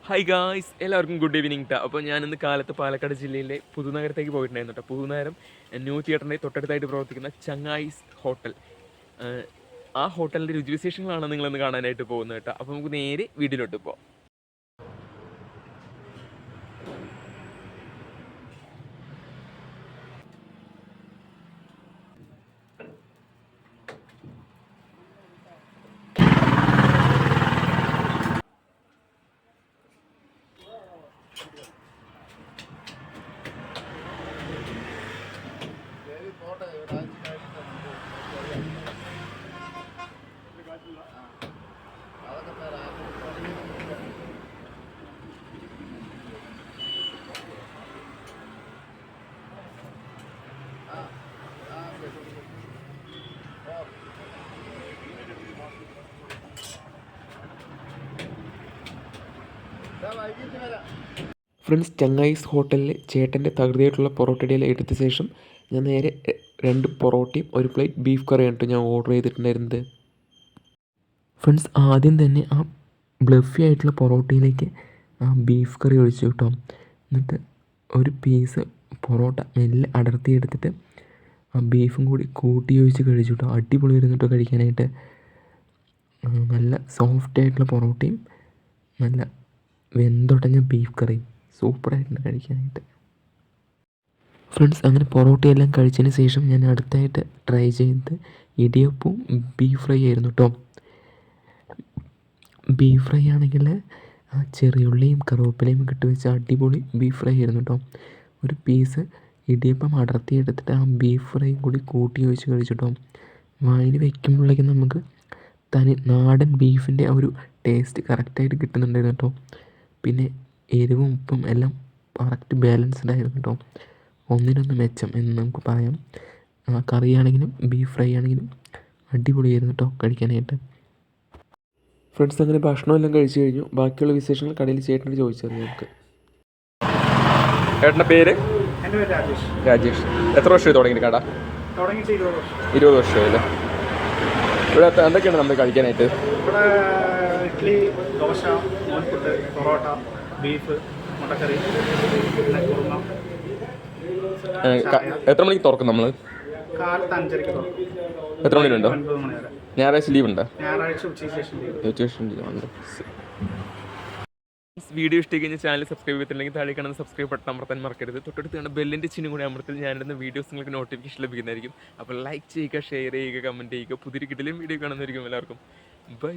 Hi guys, എല്ലാവർക്കും good evening ട്ടാ. അപ്പോൾ ഞാനിന്ന് കാലത്ത് പാലക്കാട് ജില്ലയിലെ പുതുനഗരത്തേക്ക് പോയിട്ടുണ്ടായിരുന്നു കേട്ടോ. പുതുനഗരം ന്യൂ തിയേറ്ററിൻ്റെ തൊട്ടടുത്തായിട്ട് പ്രവർത്തിക്കുന്ന ചങ്ങായിസ് ഹോട്ടൽ. ആ ഹോട്ടലിൻ്റെ രുചിവിശേഷങ്ങളാണ് നിങ്ങളിന്ന് കാണാനായിട്ട് പോകുന്നത് കേട്ടോ. അപ്പോൾ നമുക്ക് നേരെ വീട്ടിലോട്ട് പോകാം. ഫ്രണ്ട്സ്, ചങ്ങായിസ് ഹോട്ടലിൽ ചേട്ടൻ്റെ തകൃതിയായിട്ടുള്ള പൊറോട്ടയുടെ എടുത്ത ശേഷം ഞാൻ നേരെ 2 പൊറോട്ടയും 1 പ്ലേറ്റ് ബീഫ് കറിയാണ് കേട്ടോ ഞാൻ ഓർഡർ ചെയ്തിട്ടുണ്ടായിരുന്നത്. ഫ്രണ്ട്സ്, ആദ്യം തന്നെ ആ ബ്ലഫി ആയിട്ടുള്ള പൊറോട്ടയിലേക്ക് ആ ബീഫ് കറി ഒഴിച്ചു കേട്ടോ. എന്നിട്ട് ഒരു പീസ് പൊറോട്ട മെല്ലെ അടർത്തിയെടുത്തിട്ട് ആ ബീഫും കൂടി കൂട്ടി ഒഴിച്ച് കഴിച്ചു കേട്ടോ. അടിപൊളി ആയിരുന്നു കേട്ടോ കഴിക്കാനായിട്ട്. നല്ല സോഫ്റ്റ് ആയിട്ടുള്ള പൊറോട്ടയും നല്ല വെന്തുടഞ്ഞ ബീഫ് കറിയും സൂപ്പറായിട്ടുണ്ട് കഴിക്കാനായിട്ട്. ഫ്രണ്ട്സ്, അങ്ങനെ പൊറോട്ടയെല്ലാം കഴിച്ചതിന് ശേഷം ഞാൻ അടുത്തായിട്ട് ട്രൈ ചെയ്തത് ഇടിയപ്പവും ബീഫ് ഫ്രൈ ആയിരുന്നു കേട്ടോ. ബീഫ് ഫ്രൈ ആണെങ്കിൽ ആ ചെറിയുള്ളിയും കറിവേപ്പിലയും ഒക്കെ ഇട്ട് വെച്ച അടിപൊളി ബീഫ് ഫ്രൈ ആയിരുന്നു കേട്ടോ. ഒരു പീസ് ഇടിയപ്പം അടർത്തിയെടുത്തിട്ട് ആ ബീഫ് ഫ്രൈയും കൂടി കൂട്ടി ഒഴിച്ച് കഴിച്ചു കേട്ടോ. വായിൽ വയ്ക്കുമ്പോഴേക്കും നമുക്ക് തനി നാടൻ ബീഫിൻ്റെ ആ ഒരു ടേസ്റ്റ് കറക്റ്റായിട്ട് കിട്ടുന്നുണ്ടായിരുന്നു കേട്ടോ. പിന്നെ എരിവും ഉപ്പും എല്ലാം കറക്റ്റ് ബാലൻസ്ഡ് ആയിരുന്നു കേട്ടോ. ഒന്നിനൊന്ന് മെച്ചം എന്ന് നമുക്ക് പറയാം. കറിയാണെങ്കിലും ബീഫ് ഫ്രൈ ആണെങ്കിലും അടിപൊളിയായിരുന്നു കേട്ടോ കഴിക്കാനായിട്ട്. ഫ്രണ്ട്സ്, അങ്ങനെ ഭക്ഷണമെല്ലാം കഴിച്ചു കഴിഞ്ഞു. ബാക്കിയുള്ള വിശേഷങ്ങൾ കടയിൽ ചേട്ടനോട് ചോദിച്ചറിയാം നമുക്ക്. ചേട്ടൻ്റെ പേര്? എൻ്റെ പേര് രാജേഷ്. രാജേഷ്. എത്ര വർഷമായി തുടങ്ങിയിട്ട് കട? തുടങ്ങിയിട്ട് 20 വർഷം. 20 വർഷമായില്ലേ? ഇവിടെ എന്തൊക്കെയാണ് നമ്മൾ കഴിക്കാനായിട്ട്? ഇവിടെ ഇഡ്ഡലി, ദോശ, നൂൽപുട്ട്, പൊറോട്ട, ബീഫ്, മുട്ടക്കറി, പിന്നെ കുറുമ. എത്ര മണിക്ക് തുറക്കും നമ്മൾ? കാലത്ത് 5:30 തുറക്കും. എത്ര മണിയുണ്ടോ? 9 മണി വരെ. ഞായറാഴ്ച ലീവ് ഉണ്ടോ? ഞായറാഴ്ച ഉച്ചയ്ക്ക് ശേഷം ലീവ്. വീഡിയോ ഇഷ്ടമായി കഴിഞ്ഞാൽ ചാനൽ സബ്സ്ക്രൈബ് ചെയ്തിട്ടുണ്ടെങ്കിൽ താഴെ കാണുന്ന സബ്സ്ക്രൈബ് ബട്ടൺ അമർത്താൻ മറക്കരുത്. തൊട്ടടുത്ത് കാണുന്ന ബെല്ലിൻ്റെ ചിഹ്നം കൂടി അമർത്തിൽ ഞാനിടുന്ന വീഡിയോസ് നിങ്ങൾക്ക് നോട്ടിഫിക്കേഷൻ ലഭിക്കുന്നതായിരിക്കും. അപ്പോൾ ലൈക്ക് ചെയ്യുക, ഷെയർ ചെയ്യുക, കമൻറ്റ് ചെയ്യുക. പുതിയൊരു കിടിലൻ വീഡിയോ കാണുന്നതായിരിക്കും. എല്ലാവർക്കും ബൈ.